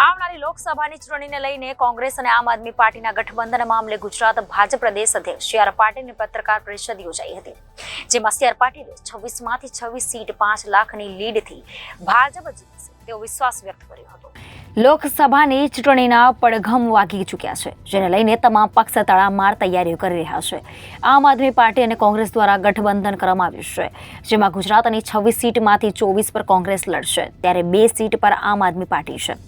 આવનારી લોકસભાની ચૂંટણીને લઈને કોંગ્રેસ અને આમ આદમી પાર્ટીના ગઠબંધન મામલે ગુજરાત ભાજપ પ્રદેશ અધ્યક્ષ સી આર પાટીલની પત્રકાર પરિષદ યોજાઈ હતી, જેમાં સી આર પાટીલે 26 માંથી 26 સીટ 5 લાખની લીડથી ભાજપ જીતશે તેવો વિશ્વાસ વ્યક્ત કર્યો હતો। લોકસભાની ચૂંટણીના પડઘમ વાગી ચૂક્યા છે, જેને લઈને તમામ પક્ષ તડામાર તૈયારીઓ કરી રહ્યા છે। આમ આદમી પાર્ટી અને કોંગ્રેસ દ્વારા ગઠબંધન કરવામાં આવ્યું છે, જેમાં ગુજરાતની 26 સીટમાંથી 24 પર કોંગ્રેસ લડશે, ત્યારે 2 સીટ પર આમ આદમી પાર્ટી છે।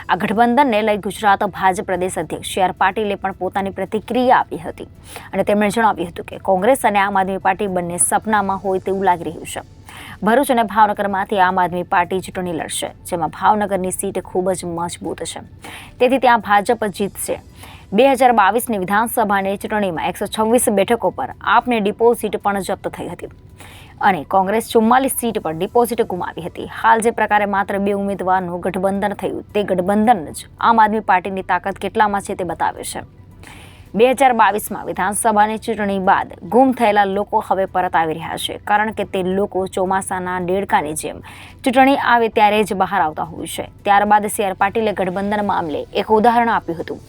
આ ગઠબંધનને લઈ ગુજરાત ભાજપ પ્રદેશ અધ્યક્ષ સી આર પાટીલે પણ પોતાની પ્રતિક્રિયા આપી હતી અને તેમણે જણાવ્યું હતું કે કોંગ્રેસ અને આમ આદમી પાર્ટી બંને સપનામાં હોય તેવું લાગી રહ્યું છે। ભરૂચ અને ભાવનગરમાંથી આમ આદમી પાર્ટી ચૂંટણી લડશે, જેમાં ભાવનગરની સીટ ખૂબ જ મજબૂત છે, તેથી ત્યાં ભાજપ જીતશે। 2022ની વિધાનસભાની ચૂંટણીમાં 126 બેઠકો પર આપને ડિપોઝિટ પણ જપ્ત થઈ હતી અને કોંગ્રેસ 44 સીટ પર ડિપોઝિટ ગુમાવી હતી। હાલ જે પ્રકારે માત્ર 2 ઉમેદવારનું ગઠબંધન થયું, તે ગઠબંધન જ આમ આદમી પાર્ટીની તાકાત કેટલામાં છે તે બતાવે છે। 2022માં વિધાનસભાની ચૂંટણી બાદ ગુમ થયેલા લોકો હવે પરત આવી રહ્યા છે, કારણ કે તે લોકો ચોમાસાના દેડકાની જેમ ચૂંટણી આવે ત્યારે જ બહાર આવતા હોય છે। ત્યારબાદ સી આર પાટીલે ગઠબંધન મામલે એક ઉદાહરણ આપ્યું હતું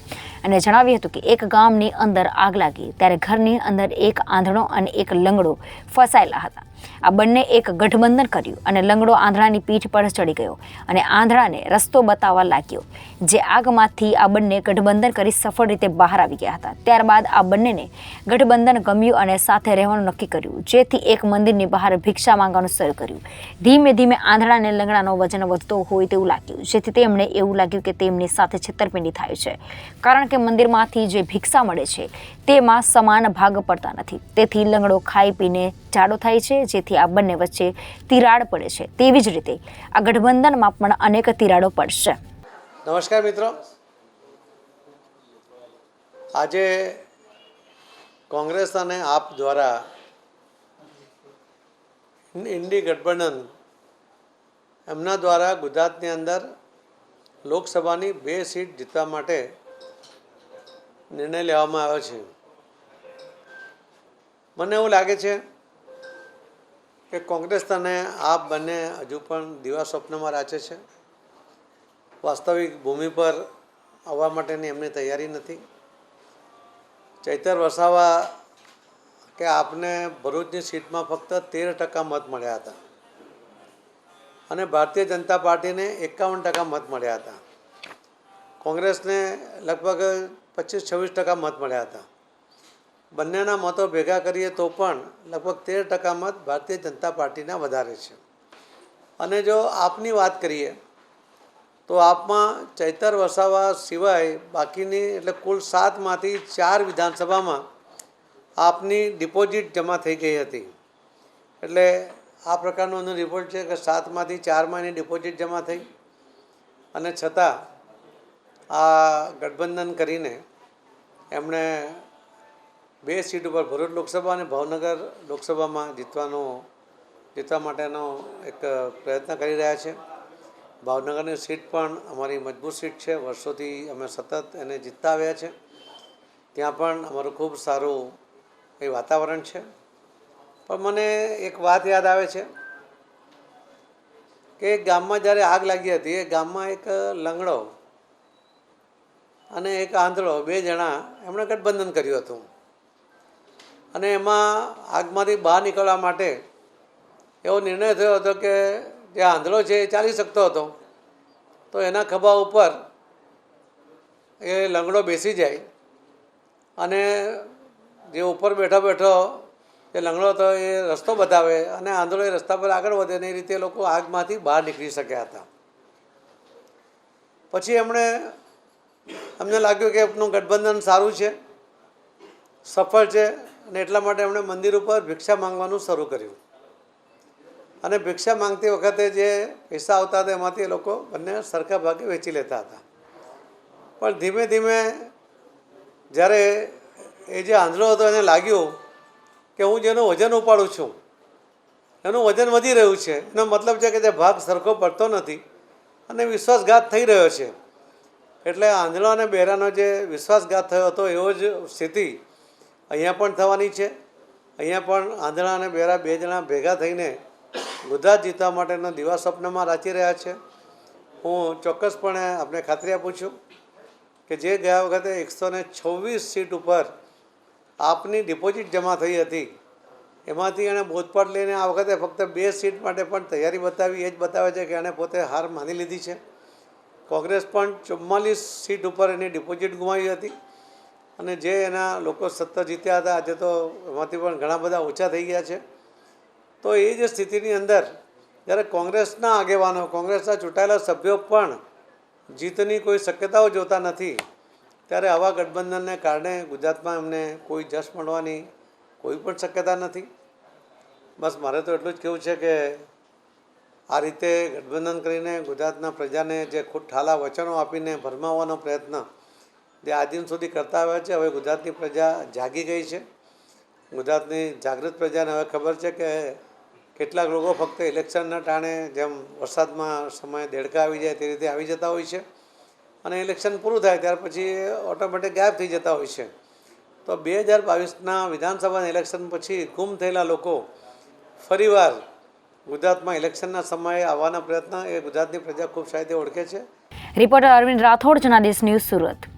અને જણાવ્યું હતું કે એક ગામની અંદર આગ લાગી ત્યારે ઘરની અંદર એક આંધળો અને એક લંગડો ફસાયેલા હતા। આ બંને એક ગઠબંધન કર્યું અને લંગડો આંધળાની પીઠ પર ચડી ગયો અને આંધળાને રસ્તો બતાવવા લાગ્યો। જે આગમાંથી આ બંને ગઠબંધન કરી સફળ રીતે બહાર આવી ગયા હતા। ત્યારબાદ આ બંનેને ગઠબંધન ગમ્યું અને સાથે રહેવાનું નક્કી કર્યું, જેથી એક મંદિરની બહાર ભિક્ષા માંગવાનું શરૂ કર્યું। ધીમે ધીમે આંધળાને લંગડાનો વજન વધતો હોય તેવું લાગ્યું, જેથી તેમને એવું લાગ્યું કે તેમની સાથે છેતરપિંડી થાય છે, કારણ કે મંદિરમાંથી જે ભિક્ષા મળે છે તેમાં સમાન ભાગ પડતા નથી, તેથી લંગડો ખાઈ પીને જાડો થાય છે, જેથી આ બંને વચ્ચે તિરાડ પડે છે। તેવી જ રીતે આ ગઠબંધનમાં પણ અનેક તિરાડો પડશે। નમસ્કાર મિત્રો, આજે કોંગ્રેસ અને આપ દ્વારા ઇન્ડી ગઠબંધન એમના દ્વારા ગુજરાતની અંદર લોકસભાની 2 સીટ જીતવા માટે નિર્ણય લેવામાં આવ્યો છે। મને એવું લાગે છે કે કોંગ્રેસ અને આપ બંને હજુ પણ દિવા સ્વપ્નમાં રાચે છે, વાસ્તવિક ભૂમિ પર આવવા માટેની એમની તૈયારી નથી। ચૈતર વસાવા કે આપને ભરૂચની સીટમાં ફક્ત 13% મત મળ્યા હતા અને ભારતીય જનતા પાર્ટીને 51% મત મળ્યા હતા। કોંગ્રેસને લગભગ 25-26% મત મળ્યા હતા। બંનેના મતો ભેગા કરીએ તો પણ લગભગ 13% મત ભારતીય જનતા પાર્ટીના વધારે છે। અને જો આપની વાત કરીએ તો આપમાં ચૈતર વસાવા સિવાય બાકીની એટલે કુલ 7માંથી 4 વિધાનસભામાં આપની ડિપોઝિટ જમા થઈ ગઈ હતી। એટલે આ પ્રકારનો એનો રિપોર્ટ છે કે 7માંથી 4માં એની ડિપોઝિટ જમા થઈ અને છતાં આ ગઠબંધન કરીને એમણે 2 સીટ ઉપર ભરૂચ લોકસભા અને ભાવનગર લોકસભામાં જીતવા માટેનો એક પ્રયત્ન કરી રહ્યા છે। ભાવનગરની સીટ પણ અમારી મજબૂત સીટ છે, વર્ષોથી અમે સતત એને જીતતા આવ્યા છે। ત્યાં પણ અમારું ખૂબ સારું એ વાતાવરણ છે। પણ મને એક વાત યાદ આવે છે કે એક ગામમાં જ્યારે આગ લાગી હતી, એ ગામમાં એક લંગડો અને એક આંધળો 2 જણા એમણે ગઠબંધન કર્યું હતું અને એમાં આગમાંથી બહાર નીકળવા માટે એવો નિર્ણય થયો હતો કે જે આંધળો છે એ ચાલી શકતો હતો, તો એના ખભા ઉપર એ લંગડો બેસી જાય અને જે ઉપર બેઠો બેઠો જે લંગડો હતો એ રસ્તો બતાવે અને આંધળો એ રસ્તા પર આગળ વધે ને, એ રીતે લોકો આગમાંથી બહાર નીકળી શક્યા હતા। પછી અમને લાગ્યું કે એમનું ગઠબંધન સારું છે, સફળ છે, અને એટલા માટે એમણે મંદિર ઉપર ભિક્ષા માંગવાનું શરૂ કર્યું અને ભિક્ષા માંગતી વખતે જે પૈસા આવતા હતા એમાંથી એ લોકો બંને સરખા ભાગે વેચી લેતા હતા। પણ ધીમે ધીમે જ્યારે એ જે આંધળો હતો એને લાગ્યું કે હું જેનું વજન ઉપાડું છું એનું વજન વધી રહ્યું છે, એનો મતલબ છે કે જે ભાગ સરખો પડતો નથી અને વિશ્વાસઘાત થઈ રહ્યો છે। એટલે આંધળો અને બહેરાનો જે વિશ્વાસઘાત થયો હતો એવો જ સ્થિતિ અહીંયા પણ થવાની છે। અહીંયા પણ આંધળા અને બહેરા 2 જણા ભેગા થઈને ગુજરાત જીતવા માટેના દિવા સ્વપ્નમાં રાચી રહ્યા છે। હું ચોક્કસપણે આપણે ખાતરી આપું છું કે જે ગયા વખતે 126 સીટ ઉપર આપની ડિપોઝિટ જમા થઈ હતી એમાંથી એણે બોધપાઠ લઈને આ વખતે ફક્ત 2 સીટ માટે પણ તૈયારી બતાવી. એ જ બતાવે છે કે એણે પોતે હાર માની લીધી છે. કોંગ્રેસ પણ 44 સીટ ઉપર એની ડિપોઝિટ ગુમાવી હતી અને જે એના લોકો સત્તા જીત્યા હતા આજે તો એમાંથી પણ ઘણા બધા ઓછા થઈ ગયા છે. તો એ જે સ્થિતિની અંદર જ્યારે કોંગ્રેસના આગેવાનો, કોંગ્રેસના ચૂંટાયેલા સભ્યો પણ જીતની કોઈ શક્યતાઓ જોતા નથી, ત્યારે આવા ગઠબંધનને કારણે ગુજરાતમાં એમને કોઈ જશ મળવાની કોઈ પણ શક્યતા નથી. બસ મારે તો એટલું જ કહેવું છે કે આ રીતે ગઠબંધન કરીને ગુજરાતના પ્રજાને જે ઠાલા વચનો આપીને ભરમાવવાનો પ્રયત્ન જે આજ દિન સુધી કરતા આવ્યા છે, હવે ગુજરાતની પ્રજા જાગી ગઈ છે. ગુજરાતની જાગૃત પ્રજાને હવે ખબર છે કે કેટલાક લોકો ફક્ત ઇલેક્શનના ટાણે જેમ વરસાદમાં સમયે દેડકા આવી જાય તે રીતે આવી જતા હોય છે અને ઇલેક્શન પૂરું થાય ત્યાર પછી ઓટોમેટિક ગાયબ થઈ જતા હોય છે. તો 2022ના વિધાનસભાના ઇલેક્શન પછી ગુમ થયેલા લોકો ફરીવાર ગુજરાતમાં ઇલેક્શનના સમયે આવવાના પ્રયત્ન એ ગુજરાતની પ્રજા ખૂબ સારી રીતે ઓળખે છે. Reporter Arvind Rathod, Janadesh news, Surat.